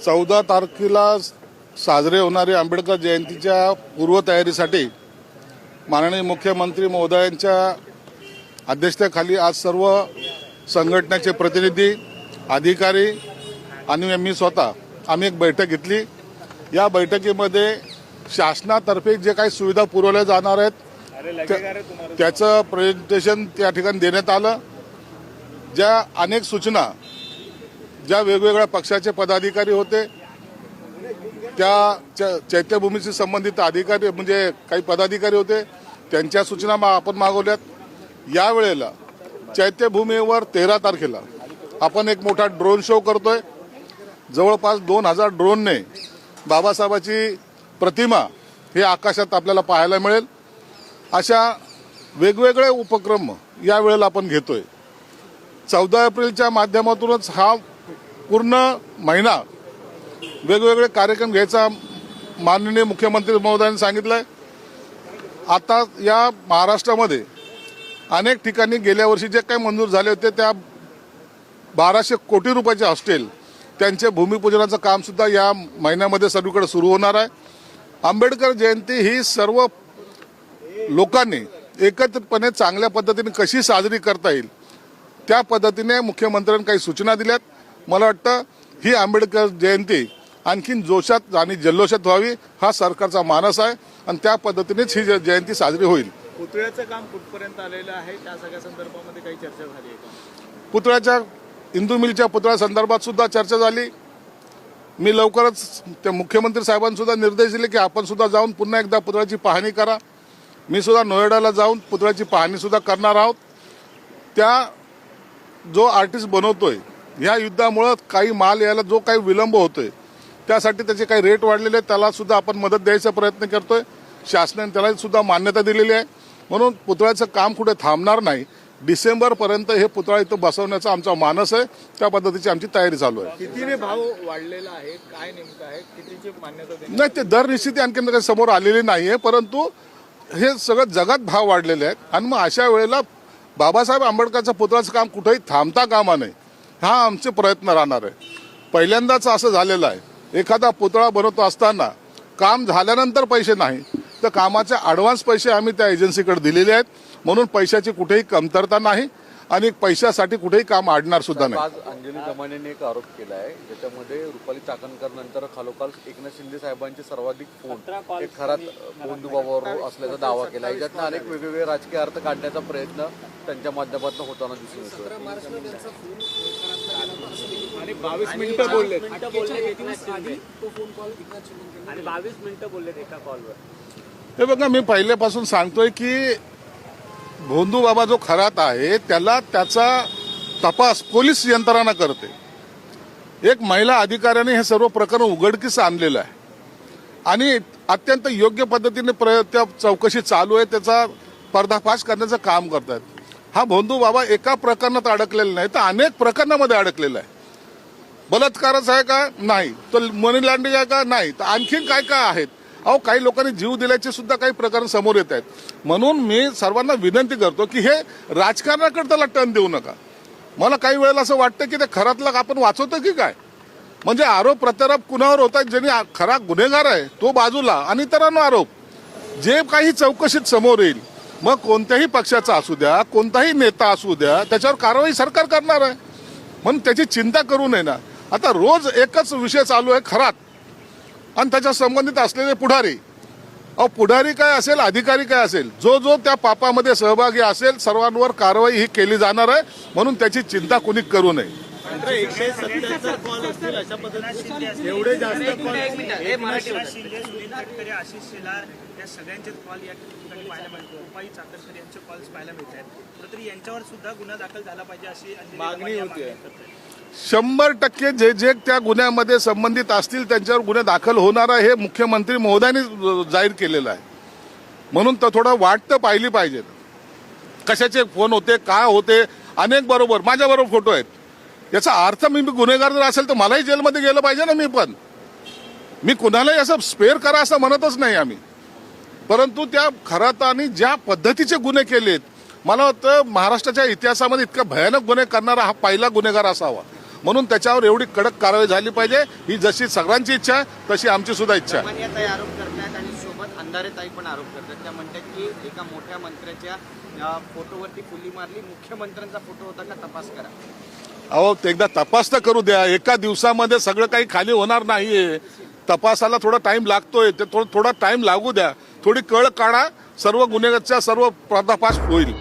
14 तारखेला साजरे होणारी आंबेडकर जयंतीच्या पूर्वतयारीसाठी माननीय मुख्यमंत्री महोदयांच्या अध्यक्षतेखाली आज सर्व संघटनेचे प्रतिनिधी, अधिकारी आणि मी स्वतः आम्ही एक बैठक घेतली। या बैठकीमध्ये शासनातर्फे जे काही सुविधा पुरवल्या जाणार आहेत त्याचं प्रेझेंटेशन त्या ठिकाणी देण्यात आलं। ज्या अनेक सूचना ज्या वेगवेगळ्या पक्षाचे पदाधिकारी होते, त्या चैत्यभूमीशी संबंधित अधिकारी म्हणजे काही पदाधिकारी होते, त्यांच्या सूचना आपण मागवल्यात। यावेळेला चैत्यभूमीवर 13 तारखेला आपण एक मोठा ड्रोन शो करतोय। जवळपास 2000 ड्रोनने बाबासाहेबांची प्रतिमा हे आकाशात आपल्याला पाहायला मिळेल। अशा वेगवेगळे उपक्रम यावेळेला आपण घेतोय। 14 एप्रिलच्या माध्यमातूनच हा पूर्ण महिना वेगवेगळे कार्यक्रम घ्यायचा माननीय मुख्यमंत्री महोदयांनी सांगितलंय। आता या महाराष्ट्रामध्ये अनेक ठिकाणी गेल्या वर्षी जे काही मंजूर झाले होते त्या 1200 कोटी रुपयाचे हॉस्टेल त्यांचे भूमिपूजनाचं काम सुद्धा या महिन्यामध्ये सर्वीकडे सुरू होणार आहे। आंबेडकर जयंती ही सर्व लोकांनी एकत्रितपणे चांगल्या पद्धतीने कशी साजरी करता येईल त्या पद्धतीने मुख्यमंत्र्यांनी काही सूचना दिल्यात। मला वाटतं ही आंबेडकर जयंती आणखीन जोशात आणि जल्लोषात व्हावी हा सरकारचा मानस आहे आणि त्या पद्धतीनेच ही जयंती साजरी होईल। पुतळ्याचं काम कुठपर्यंत आलेलं आहे, त्या सगळ्या संदर्भामध्ये काही चर्चा झाली आहे का? पुतळ्याच्या इंदू मिलच्या पुतळ्या संदर्भात सुद्धा चर्चा झाली। मी लवकरच त्या मुख्यमंत्री साहेबांनी सुद्धा निर्देश दिले की आपण सुद्धा जाऊन पुन्हा एकदा पुतळ्याची पाहणी करा। मी सुद्धा नोएडाला जाऊन पुतळ्याची पाहणी सुद्धा करणार आहोत। त्या जो आर्टिस्ट बनवतोय या युद्धामुळे काही माल यायला जो काही विलंब होतोय त्यासाठी त्याचे काही रेट वाढलेले त्याला सुद्धा आपण मदत द्यायचा प्रयत्न करतोय। शासनाने त्याला सुद्धा मान्यता दिलेली आहे। म्हणून पुतळ्याचं काम कुठे थांबणार नाही। डिसेंबरपर्यंत हे पुतळा इथं बसवण्याचा आमचा मानस आहे। त्या पद्धतीची आमची तयारी चालू आहे। कितीने भाव वाढलेला आहे, काय नेमकं आहे, कितीची मान्यता नाही ते दर निश्चिती आणखी काही समोर आलेली नाहीये, परंतु हे सगळं जगात भाव वाढलेले आहेत आणि मग अशा वेळेला बाबासाहेब आंबेडकरचं पुतळ्याचं काम कुठेही थांबता कामा नये हा आमचे प्रयत्न राहणार आहे। पहिल्यांदाच असं झालेलं आहे, एखादा पुतळा बनवतो असताना काम झाल्यानंतर पैसे नाही तर कामाचे ॲडव्हान्स पैसे आम्ही त्या एजन्सीकडे दिलेले आहेत। म्हणून पैशाची कुठेही कमतरता नाही आणि पैशासाठी कुठेही काम अडणार सुद्धा नाही। आज अंजली दमानेने एक आरोप केला आहे ज्याच्यामध्ये रुपाली चाकणकर नंतर खालोखाल एकनाथ शिंदे साहेबांचे सर्वाधिक फोन एक खरात भोंदूबाबावर असल्याचा दावा केला आहे। ज्यातनं अनेक वेगवेगळे राजकीय अर्थ काढण्याचा प्रयत्न त्यांच्या माध्यमातून होताना दिसून येतो। आणि 22 मिनिटं बोलले एका कॉलवर। हे बघा मी पहिल्यापासून सांगतोय की भोंदू बाबा जो खरात आहे त्याला त्याचा तपास पोलीस यंत्रणा करते। एक महिला अधिकाऱ्याने हे सर्व प्रकरण उघडकीस आणलेलं आहे आणि अत्यंत योग्य पद्धतीने त्या चौकशी चालू आहे, त्याचा पर्दाफाश करण्याचं काम करतात। हा भोंदू बाबा एका प्रकरणात अडकलेला नाही तर अनेक प्रकरणामध्ये अडकलेला आहे। बलात्कारच आहे का? नाही। तर मनी लॉन्ड्रिंग आहे का? नाही। तर आणखीन काय काय आहेत? अहो काही लोकांनी जीव दिल्याचे सुद्धा काही प्रकरण समोर येत आहेत। म्हणून मी सर्वांना विनंती करतो की हे राजकारणाकडे त्याला टर्न देऊ नका। मला काही वेळेला असं वाटतं की ते खरातला आपण वाचवतो की काय, म्हणजे आरोप प्रत्यारोप कुणावर होत आहेत, ज्यांनी खरा गुन्हेगार आहे तो बाजूला आणि इतरांना आरोप जे काही चौकशीत समोर येईल मग कोणत्याही पक्षाचा असू द्या, कोणताही नेता असू द्या, त्याच्यावर कारवाई सरकार करणार आहे। म्हणून त्याची चिंता करू नये ना। आता रोज एकच विषय चालू आहे खरात आणि त्याच्या संबंधित असलेले पुढारी। अहो पुढारी काय असेल, अधिकारी काय असेल, जो जो त्या पापामध्ये सहभागी असेल सर्वांवर कारवाई ही केली जाणार आहे। म्हणून त्याची चिंता कोणी करू नये। 170 कॉल असतील अशा पद्धतीने एवढे जास्त कॉल आशिष शेलार या सगळ्यांचे कॉल या ठिकाणी पाहायला मिळतो। रुपाली चाकणकर यांचे कॉल्स पाहायला मिळत आहेत। कुठेतरी यांच्यावर सुद्धा गुन्हा दाखल झाला पाहिजे अशी मागणी होती। 100% जे जे त्या गुन्ह्यामध्ये संबंधित असतील त्यांच्यावर गुन्हे दाखल होणार आहे हे मुख्यमंत्री महोदयांनी जाहीर केलेलं आहे। म्हणून तर थोडं वाट तर पाहिली पाहिजे। कशाचे फोन होते, काय होते, अनेक बरोबर माझ्याबरोबर फोटो आहेत। याचा अर्थ मी गुन्हेगार जर असेल तर मलाही जेलमध्ये गेलं पाहिजे ना। मी कुणालाही असं स्पेअर करा असं म्हणतच नाही आम्ही, परंतु त्या खरातानी ज्या पद्धतीचे गुन्हे केलेत मला वाटतं महाराष्ट्राच्या इतिहासामध्ये इतका भयानक गुन्हे करणारा हा पहिला गुन्हेगार असावा। म्हणून त्याच्यावर एवढी कडक कारवाई झाली पाहिजे. ही जशी सगळ्यांची इच्छा आहे तशी आमची सुद्धा इच्छा आहे. ताई आरोप करतात आणि सोबत अंधारेताई पण आरोप करतात. त्या म्हणतात की एका मोठ्या मंत्र्याच्या फोटोवरती फुली मारली, मुख्यमंत्र्यांचा फोटो होता का तपास करा. अहो एकदा तपास तर करू द्या. एका दिवसामध्ये सगळं काही खाली होणार नाहीये. तपासाला थोडा टाइम लागतोय. ते थोडा टाइम लागू द्या. थोडी कळ काढा. सर्व गुन्ह्याचा सर्व पर्दाफाश होईल.